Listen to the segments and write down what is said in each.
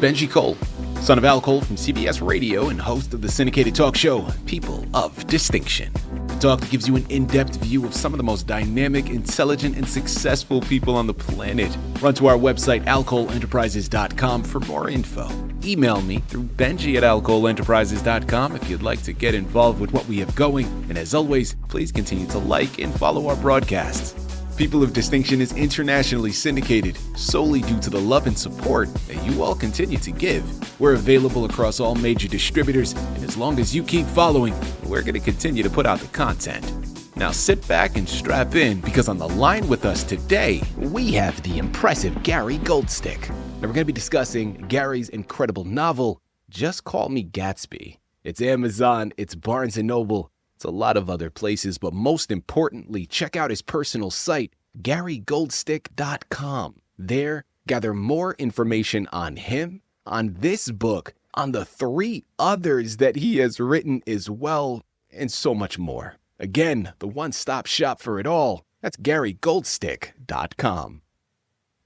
Benji Cole, son of Al Cole from CBS Radio and host of the syndicated talk show, People of Distinction. The talk that gives you an in-depth view of some of the most dynamic, intelligent, and successful people on the planet. Run to our website, alcoleenterprises.com for more info. Email me through benji@alcoleenterprises.com if you'd like to get involved with what we have going. And as always, please continue to like and follow our broadcasts. People of Distinction is internationally syndicated solely due to the love and support that you all continue to give. We're available across all major distributors, and as long as you keep following, we're going to continue to put out the content. Now sit back and strap in, because on the line with us today, we have the impressive Gary Goldstick. Now we're going to be discussing Gary's incredible novel, Just Call Me Gatsby. It's Amazon, it's Barnes & Noble, it's a lot of other places, but most importantly, check out his personal site, GaryGoldstick.com. There, gather more information on him, on this book, on the 3 others that he has written as well, and so much more. Again, the one-stop shop for it all, that's GaryGoldstick.com.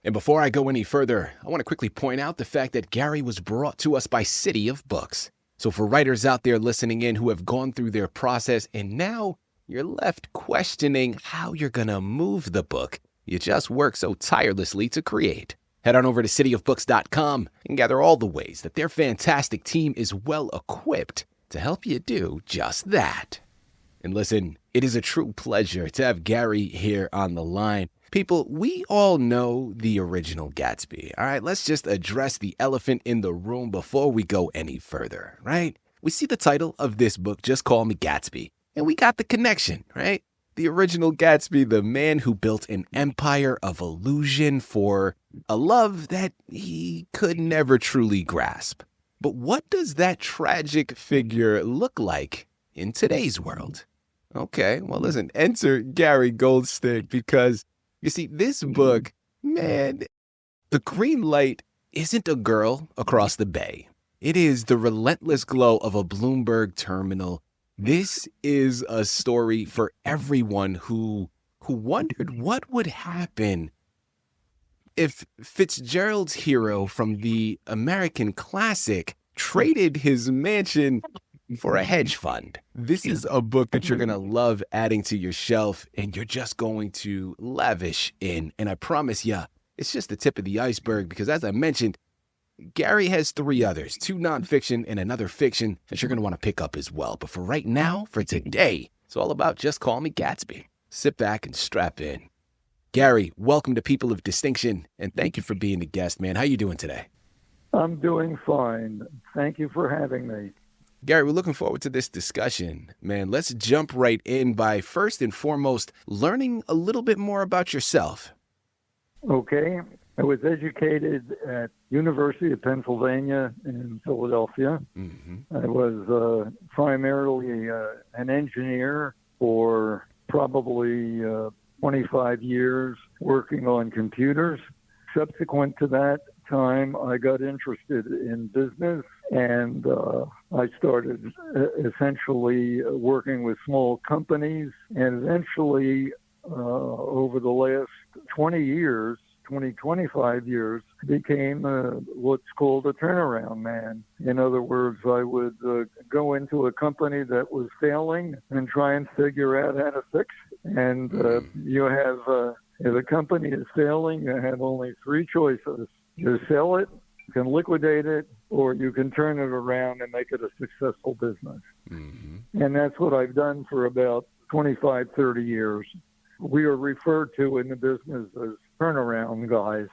And before I go any further, I want to quickly point out the fact that Gary was brought to us by Citi of Books. So for writers out there listening in who have gone through their process and now you're left questioning how you're going to move the book you just worked so tirelessly to create, head on over to citiofbooks.com and gather all the ways that their fantastic team is well equipped to help you do just that. And listen, it is a true pleasure to have Gary here on the line. People, we all know the original Gatsby. All right, let's just address the elephant in the room before we go any further, right? We see the title of this book, Just Call Me Gatsby, and we got the connection, right? The original Gatsby, the man who built an empire of illusion for a love that he could never truly grasp. But what does that tragic figure look like in today's world? Okay, well, listen, enter Gary Goldstick, because you see, this book, man, the green light isn't a girl across the bay. It is the relentless glow of a Bloomberg terminal. This is a story for everyone who wondered what would happen if Fitzgerald's hero from the American classic traded his mansion for a hedge fund. This is a book that you're going to love adding to your shelf, and you're just going to lavish in. And I promise you, it's just the tip of the iceberg, because as I mentioned, Gary has 3 others, 2 nonfiction and another fiction that you're going to want to pick up as well. But for right now, for today, it's all about Just Call Me Gatsby. Sit back and strap in. Gary, welcome to People of Distinction, and thank you for being the guest, man. How you doing today? I'm doing fine. Thank you for having me. Gary, we're looking forward to this discussion. Man, let's jump right in by first and foremost learning a little bit more about yourself. Okay. I was educated at University of Pennsylvania in Philadelphia. Mm-hmm. I was primarily an engineer for probably 25 years working on computers. Subsequent to that time, I got interested in business, and I started essentially working with small companies, and eventually over the last 25 years, became what's called a turnaround man. In other words, I would go into a company that was failing and try and figure out how to fix it. And you have, if a company is failing, you have only 3 choices. You sell it, you can liquidate it, or you can turn it around and make it a successful business. Mm-hmm. And that's what I've done for about 25, 30 years. We are referred to in the business as turnaround guys.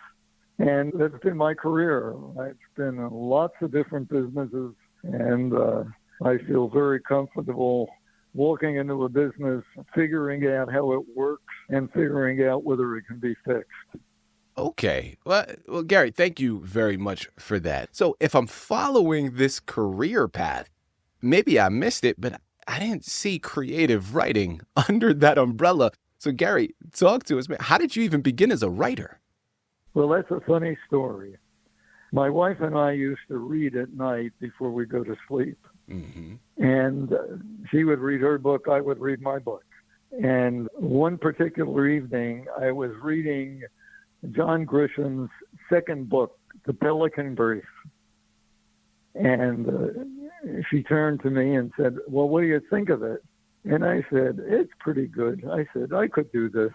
And that's been my career. I've been in lots of different businesses, and I feel very comfortable walking into a business, figuring out how it works, and figuring out whether it can be fixed. Okay. Well, Gary, thank you very much for that. So if I'm following this career path, maybe I missed it, but I didn't see creative writing under that umbrella. So Gary, talk to us, man. How did you even begin as a writer? Well, that's a funny story. My wife and I used to read at night before we go to sleep. Mm-hmm. And she would read her book, I would read my book. And one particular evening, I was reading John Grisham's second book, The Pelican Brief. And she turned to me and said, well, what do you think of it? And I said, it's pretty good. I said, I could do this.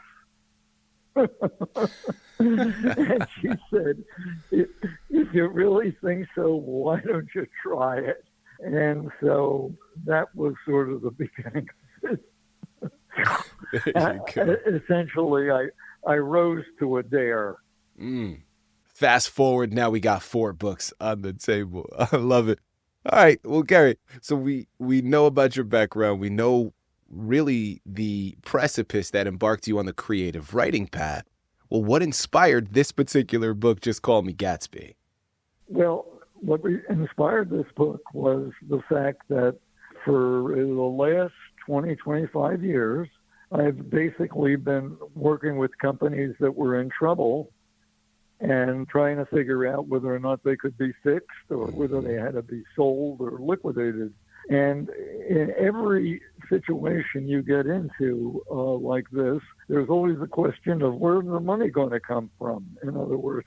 And she said, if you really think so, why don't you try it? And so that was sort of the beginning of it. Essentially, I rose to a dare. Fast forward, now we got 4 books on the table. I love it. All right, well, Gary, so we know about your background. We know really the precipice that embarked you on the creative writing path. Well, what inspired this particular book, Just Call Me Gatsby? Well, what inspired this book was the fact that for the last 20, 25 years, I've basically been working with companies that were in trouble and trying to figure out whether or not they could be fixed or whether they had to be sold or liquidated. And in every situation you get into like this, there's always the question of where's the money going to come from? In other words,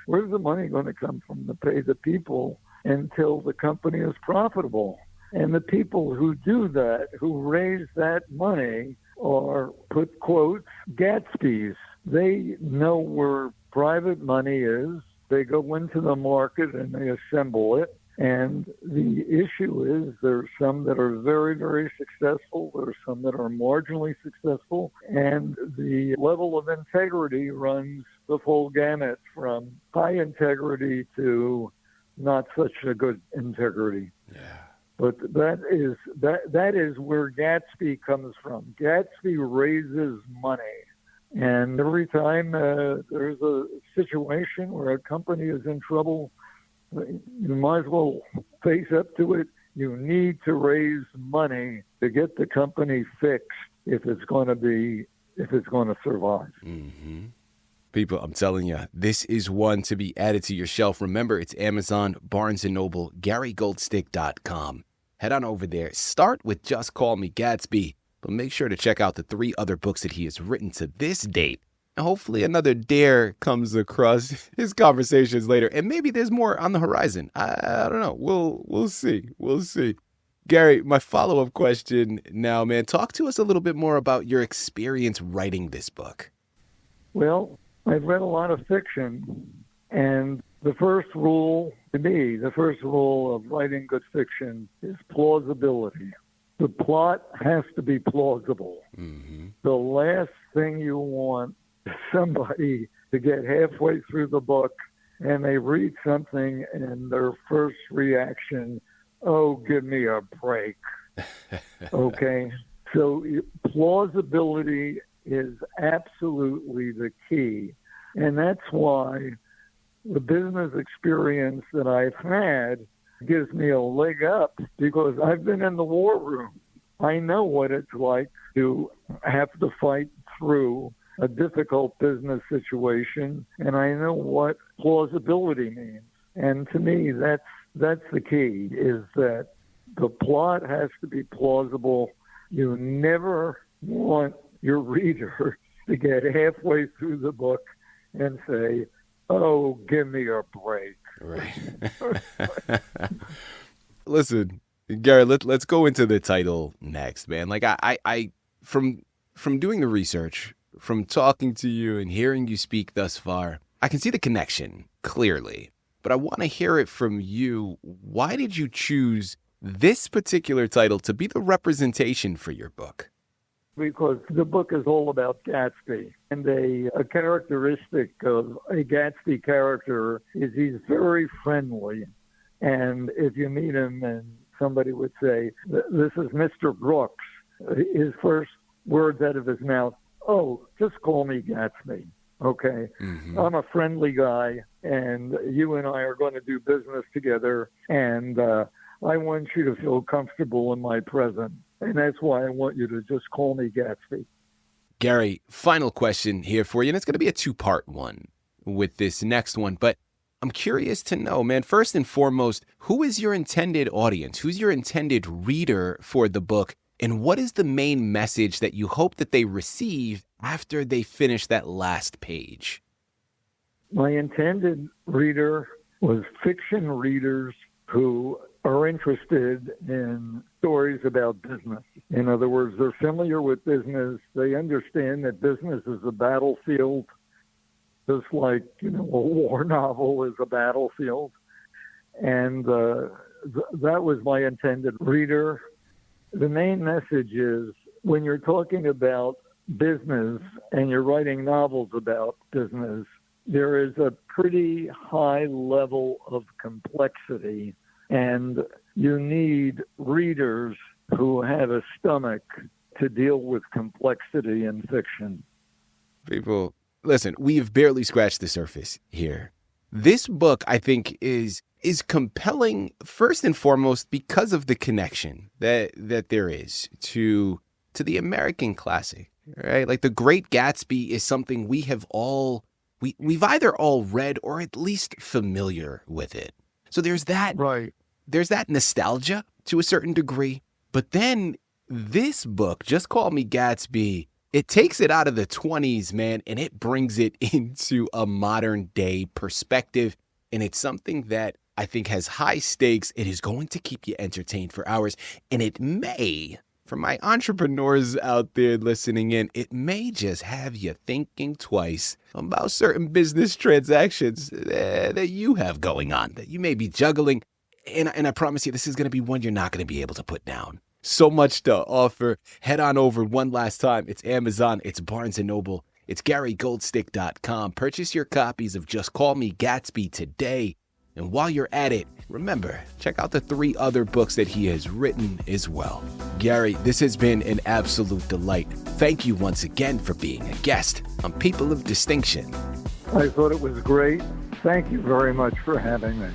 where's the money going to come from to pay the people until the company is profitable? And the people who do that, who raise that money, are, put quotes, Gatsbys. They know where private money is. They go into the market and they assemble it. And the issue is there's some that are very, very successful. There's some that are marginally successful. And the level of integrity runs the full gamut from high integrity to not such a good integrity. Yeah. But that is where Gatsby comes from. Gatsby raises money. And every time there's a situation where a company is in trouble, you might as well face up to it. You need to raise money to get the company fixed if it's going to survive. Mm-hmm. People, I'm telling you, this is one to be added to your shelf. Remember, it's Amazon, Barnes & Noble, GaryGoldstick.com. Head on over there. Start with Just Call Me Gatsby, but make sure to check out the 3 other books that he has written to this date. And hopefully another dare comes across his conversations later. And maybe there's more on the horizon. I don't know. We'll see. We'll see. Gary, my follow-up question now, man. Talk to us a little bit more about your experience writing this book. Well, I've read a lot of fiction, and the first rule of writing good fiction is plausibility. The plot has to be plausible. Mm-hmm. The last thing you want is somebody to get halfway through the book and they read something and their first reaction, oh, give me a break. Okay? So plausibility is absolutely the key. And that's why the business experience that I've had gives me a leg up, because I've been in the war room. I know what it's like to have to fight through a difficult business situation, and I know what plausibility means. And to me, that's the key, is that the plot has to be plausible. You never want your reader to get halfway through the book and say, oh, give me a break. Right. Listen, Gary, let's go into the title next, man. Like I from doing the research, from talking to you and hearing you speak thus far, I can see the connection clearly. But I want to hear it from you. Why did you choose this particular title to be the representation for your book? Because the book is all about Gatsby. And a characteristic of a Gatsby character is he's very friendly. And if you meet him and somebody would say, this is Mr. Brooks, his first words out of his mouth, oh, just call me Gatsby. Okay? Mm-hmm. I'm a friendly guy, and you and I are going to do business together, and I want you to feel comfortable in my presence. And that's why I want you to just call me Gatsby. Gary, final question here for you, and it's going to be a 2-part one with this next one. But I'm curious to know, man, first and foremost, who is your intended audience? Who's your intended reader for the book? And what is the main message that you hope that they receive after they finish that last page? My intended reader was fiction readers who are interested in stories about business. In other words, they're familiar with business. They understand that business is a battlefield, just like, a war novel is a battlefield. And that was my intended reader. The main message is when you're talking about business and you're writing novels about business, there is a pretty high level of complexity, and you need readers who have a stomach to deal with complexity in fiction. People, listen, we've barely scratched the surface here. This book, I think, is compelling first and foremost because of the connection that there is to the American classic, right? Like The Great Gatsby is something we have we've either all read or at least familiar with it. So there's that. Right. There's that nostalgia to a certain degree. But then this book, Just Call Me Gatsby, it takes it out of the 20s, man, and it brings it into a modern day perspective. And it's something that I think has high stakes. It is going to keep you entertained for hours. And it may, for my entrepreneurs out there listening in, it may just have you thinking twice about certain business transactions that you have going on, that you may be juggling. And I promise you, this is going to be one you're not going to be able to put down. So much to offer. Head on over one last time. It's Amazon. It's Barnes & Noble. It's GaryGoldstick.com. Purchase your copies of Just Call Me Gatsby today. And while you're at it, remember, check out the 3 other books that he has written as well. Gary, this has been an absolute delight. Thank you once again for being a guest on People of Distinction. I thought it was great. Thank you very much for having me.